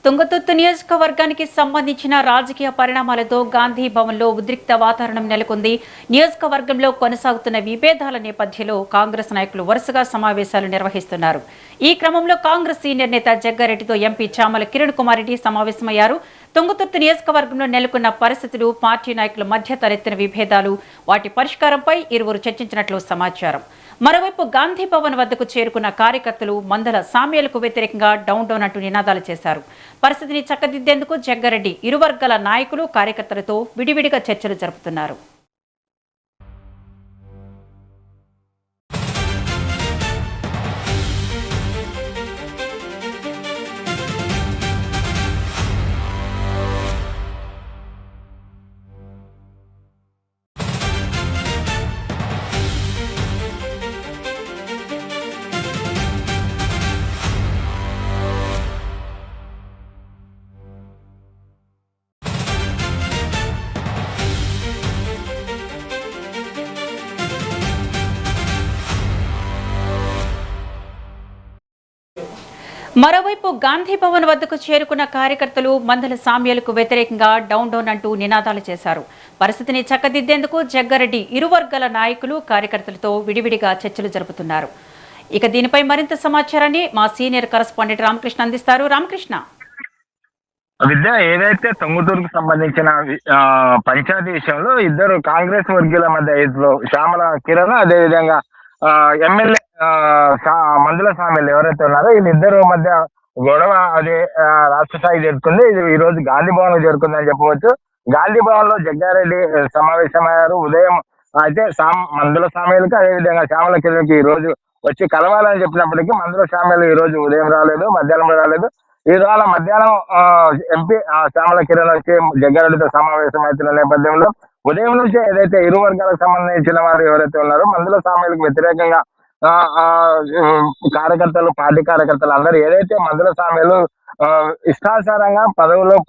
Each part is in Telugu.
తుంగతుర్తి నియోజకవర్గానికి సంబంధించిన రాజకీయ పరిణామాలతో గాంధీ భవన్లో ఉద్రిక్త వాతావరణం నెలకొంది. నియోజకవర్గంలో కొనసాగుతున్న విభేదాల నేపథ్యంలో కాంగ్రెస్ నాయకులు వరుసగా సమావేశాలు నిర్వహిస్తున్నారు. ఈ క్రమంలో కాంగ్రెస్ సీనియర్ నేత జగ్గారెడ్డితో ఎంపీ చామల కిరణ్ కుమార్ రెడ్డి సమావేశమయ్యారు. తుంగతుర్తి నియోజకవర్గంలో నెలకొన్న పరిస్థితులు, పార్టీ నాయకుల మధ్య తలెత్తిన విభేదాలు, వాటి పరిష్కారంపై ఇరువురు చర్చించినట్లు సమాచారం. మరోవైపు గాంధీ భవన్ వద్దకు చేరుకున్న కార్యకర్తలు మందల సామ్యాలకు వ్యతిరేకంగా డౌన్ డౌన్ అంటూ నినాదాలు చేశారు. పరిస్థితిని చక్కదిద్దేందుకు జగ్గారెడ్డి ఇరు వర్గాల నాయకులు, కార్యకర్తలతో విడివిడిగా చర్చలు జరుపుతున్నారు. మరోవైపు గాంధీ భవన్ వద్దకు చేరుకున్న కార్యకర్తలు మందల సామ్యాలకు వ్యతిరేకంగా డౌన్ డౌన్ అంటూ నినాదాలు చేశారు. పరిస్థితిని చక్కదిద్దేందుకు జగ్గారెడ్డి ఇరు వర్గాల నాయకులు, కార్యకర్తలతో విడివిడిగా చర్చలు జరుపుతున్నారు. ఇక దీనిపై మరింత సమాచారాన్ని మా సీనియర్ కరెస్పాండెంట్ రామకృష్ణ అందిస్తారు. రామకృష్ణ, విద్య ఏదైతే తుంగతుర్తికి సంబంధించిన పంచాయతీ విషయంలో ఇద్దరు కాంగ్రెస్ వర్గీయుల మధ్య శ్యామల కిరణ్, అదేవిధంగా ఎమ్మెల్యే మందుల సామెలు ఎవరైతే ఉన్నారో వీళ్ళిద్దరు మధ్య గొడవ అది రాష్ట్ర స్థాయి జరుగుతుంది. ఇది ఈ రోజు గాంధీ భవన్ లో జరుగుతుందని చెప్పవచ్చు. గాంధీ భవన్ లో జగ్గారెడ్డి సమావేశమయ్యారు. ఉదయం అయితే మందుల సామెలకు, అదేవిధంగా శ్యామల కిరణ్కి ఈ రోజు వచ్చి కలవాలని చెప్పినప్పటికీ మందుల సామెలు ఈ రోజు ఉదయం రాలేదు, మధ్యాహ్నం రాలేదు. ఇవాళ మధ్యాహ్నం ఎంపీ శ్యామల కిరణ్ వచ్చి జగ్గారెడ్డితో సమావేశం అవుతున్న నేపథ్యంలో ఉదయం నుంచి ఏదైతే ఇరు వర్గాలకు సంబంధించిన వారు ఎవరైతే ఉన్నారో మందుల సామెలకు వ్యతిరేకంగా కార్యకర్తలు, పార్టీ కార్యకర్తలు అందరూ ఏదైతే మందుల సామెలు ఇష్టానుసారంగా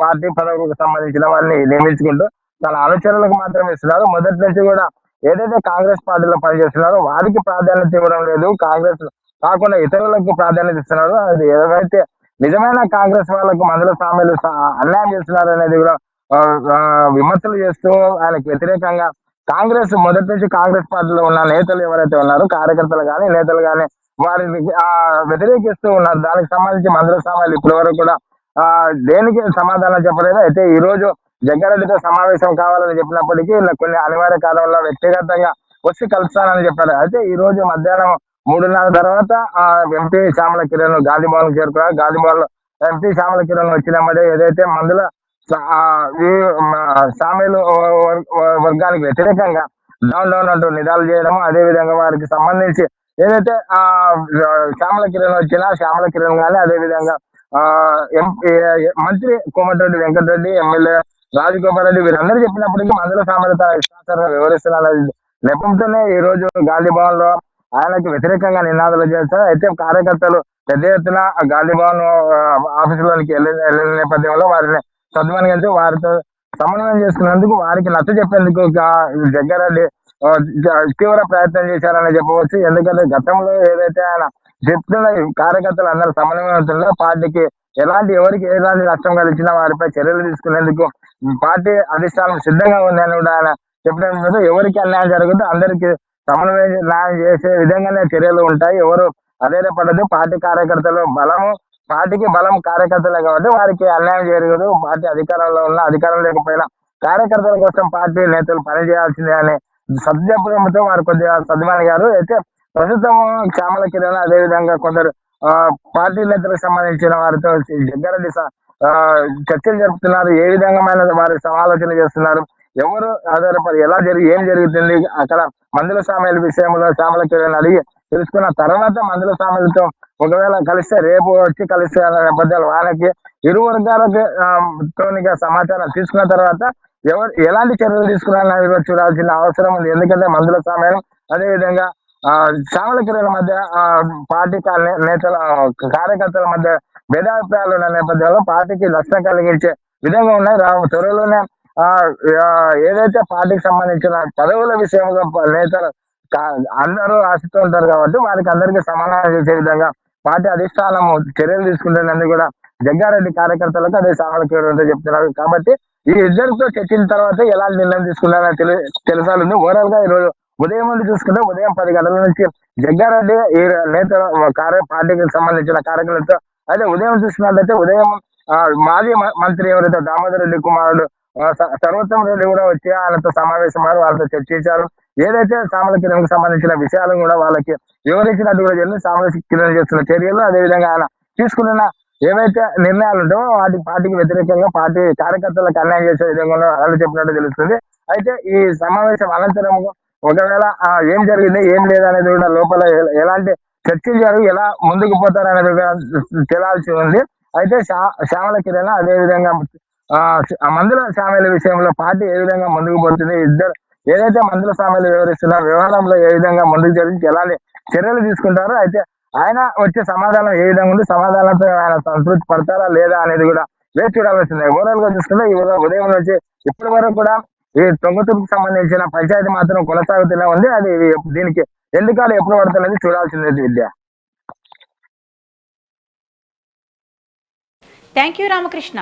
పార్టీ పదవులకు సంబంధించిన వారిని నియమించుకుంటూ తన అనుచరులకు మాత్రం ఇస్తున్నారు. మొదటి నుంచి కూడా ఏదైతే కాంగ్రెస్ పార్టీలో పనిచేస్తున్నారో వారికి ప్రాధాన్యత ఇవ్వడం లేదు, కాంగ్రెస్ కాకుండా ఇతరులకు ప్రాధాన్యత ఇస్తున్నారు. అది ఏదైతే నిజమైన కాంగ్రెస్ వాళ్ళకు మందుల సామెలు అన్యాయం చేస్తున్నారు అనేది కూడా విమర్శలు చేస్తూ ఆయనకు వ్యతిరేకంగా కాంగ్రెస్ మొదటి నుంచి కాంగ్రెస్ పార్టీలో ఉన్న నేతలు ఎవరైతే ఉన్నారో, కార్యకర్తలు కానీ నేతలు కానీ వారిని వ్యతిరేకిస్తూ ఉన్నారు. దానికి సంబంధించి మందుల సామెలు ఇప్పటి వరకు కూడా దేనికి సమాధానం చెప్పలేదు. అయితే ఈ రోజు జగ్గారెడ్డితో సమావేశం కావాలని చెప్పినప్పటికీ కొన్ని అనివార్య కారణాల వ్యక్తిగతంగా వచ్చి కలుస్తానని చెప్పారు. అయితే ఈ రోజు మధ్యాహ్నం 3:30 తర్వాత ఎంపీ శ్యామల కిరణ్ గాంధీ భవన్ చేరుకున్నారు. గాంధీ భవన్ ఎంపీ శ్యామల కిరణ్ వచ్చినప్పుడు ఏదైతే మందుల సామెలు వర్గానికి వ్యతిరేకంగా డౌన్ డౌన్ అంటూ నిదాలు చేయడం, అదే విధంగా వారికి సంబంధించి ఏదైతే శ్యామల కిరణ్ వచ్చినా శ్యామల కిరణ్ కానీ, అదే విధంగా మంత్రి కోమటిరెడ్డి వెంకటరెడ్డి, ఎమ్మెల్యే రాజగోపాల్ రెడ్డి వీరందరూ చెప్పినప్పటికీ మందుల సామెలు ఇష్టాచారంగా వివరిస్తున్నారు నెపంతోనే ఈ రోజు గాంధీ భవన్ లో ఆయనకు వ్యతిరేకంగా నినాదాలు చేస్తారు. అయితే కార్యకర్తలు పెద్ద ఎత్తున గాంధీ భవన్ ఆఫీసులోనికి వెళ్ళిన నేపథ్యంలో వారిని సద్మనించి వారితో సమన్వయం చేసుకున్నందుకు, వారికి నచ్చ చెప్పేందుకు జగ్గారెడ్డి తీవ్ర ప్రయత్నం చేశారని చెప్పవచ్చు. ఎందుకంటే గతంలో ఏదైతే ఆయన చెప్తున్న కార్యకర్తలు అందరూ సమన్వయంతో పార్టీకి ఎవరికి ఎలాంటి నష్టం కలిగినా వారిపై చర్యలు తీసుకునేందుకు పార్టీ అధిష్టానం సిద్ధంగా ఉందని కూడా ఆయన చెప్పడం, ఎవరికి అన్యాయం జరుగుతుందో అందరికీ సమన్వయం న్యాయం చేసే విధంగానే చర్యలు ఉంటాయి. ఎవరు అధైర్యపడదు. పార్టీ కార్యకర్తలు పార్టీకి బలం కార్యకర్తలే కాబట్టి వారికి అన్యాయం జరగదు. పార్టీ అధికారంలో ఉన్న, అధికారం లేకపోయినా కార్యకర్తల కోసం పార్టీ నేతలు పనిచేయాల్సిందే అనే సద్యపంతో వారు కొద్దిగా సద్మనిగారు. అయితే ప్రస్తుతం శ్యామల కిరణ్, అదేవిధంగా కొందరు పార్టీ నేతలకు సంబంధించిన వారితో జగ్గారెడ్డి చర్చలు జరుపుతున్నారు. ఏ విధంగా వారి సమాలోచన చేస్తున్నారు, ఎవరు ఆధారపడి ఏం జరుగుతుంది అక్కడ మందుల సామెల విషయంలో శ్యామల కిరణ్ అడిగి తెలుసుకున్న తర్వాత మందుల సామెలతో ఒకవేళ కలిస్తే రేపు వచ్చి కలిస్తే అనే నేపథ్యాలు వాళ్ళకి ఇరు వర్గాలకి సమాచారం తీసుకున్న తర్వాత ఎలాంటి చర్యలు తీసుకున్నారని చూడాల్సిన అవసరం ఉంది. ఎందుకంటే మందుల సామెలు, అదేవిధంగా శ్యామల కిరణ్ మధ్య పార్టీ నేతల కార్యకర్తల మధ్య భేదాభిప్రాయాలు ఉన్న నేపథ్యంలో పార్టీకి నష్టం కలిగించే విధంగా ఉన్నాయి. త్వరలోనే ఏదైతే పార్టీకి సంబంధించిన పదవుల విషయంలో నేతలు అందరూ ఆశతో ఉంటారు కాబట్టి వారికి అందరికీ సమాధానం చేసే విధంగా పార్టీ అధిష్టానం చర్యలు తీసుకుంటున్నందుకు కూడా జగ్గారెడ్డి కార్యకర్తలకు అదే సామలకీయుడు చెప్తున్నారు. కాబట్టి ఈ ఇద్దరితో చర్చించిన తర్వాత ఎలాంటి నిర్ణయం తీసుకున్నారని తెలుసాలి. ఓవరాల్ గా ఈ రోజు ఉదయం నుండి చూసుకుంటే ఉదయం 10 గంటల నుంచి జగ్గారెడ్డి ఈ నేత పార్టీకి సంబంధించిన కార్యకర్తలతో అయితే ఉదయం చూసినట్లయితే ఉదయం మాజీ మంత్రి ఎవరైతే దామోదర్ రెడ్డి కుమారుడు సర్వోత్తమ రెడ్డి కూడా వచ్చి ఆయనతో సమావేశమయ్యారు, వాళ్ళతో చర్చించారు. ఏదైతే సామలకీరణకు సంబంధించిన విషయాలను కూడా వాళ్ళకి వివరించినట్టు కూడా జరిగింది. సామలకీరణం చేస్తున్న చర్యలు, అదేవిధంగా ఆయన తీసుకున్న ఏవైతే నిర్ణయాలు ఉంటాయో వాటి పార్టీకి వ్యతిరేకంగా పార్టీ కార్యకర్తలకు అన్యాయం చేసే విధంగా వాళ్ళు చెప్పినట్టు తెలుస్తుంది. అయితే ఈ సమావేశం అనంతరం ఒకవేళ ఏం జరిగింది ఏం లేదనేది కూడా లోపల ఎలాంటి చర్చించారు, ఎలా ముందుకు పోతారు అనేది కూడా తేలాల్సి ఉంది. అయితే శ్యామల కిరణ్ అదేవిధంగా మందుల సామెల విషయంలో పార్టీ ఏ విధంగా ముందుకు పోతుంది, ఇద్దరు ఏదైతే మందుల సామెలు వివరిస్తున్న వ్యవహారంలో ఏ విధంగా ముందుకు జరిగి ఎలాంటి చర్యలు తీసుకుంటారో, అయితే ఆయన వచ్చే సమాధానం ఏ విధంగా ఉంది, సమాధానంతో ఆయన సంతృప్తి పడతారా లేదా అనేది కూడా వేచి చూడాల్సిందే. ఓవరాల్ గా చూసుకుంటే ఈ ఉదయం నుంచి ఇప్పటి వరకు కూడా ఈ తొంగతుర్కు సంబంధించిన పంచాయతీ మాత్రం కొనసాగుతూనే ఉంది. అది దీనికి ఎన్నికలు ఎప్పుడు పడుతున్నది చూడాల్సిందే విద్య. Thank you Ramakrishna.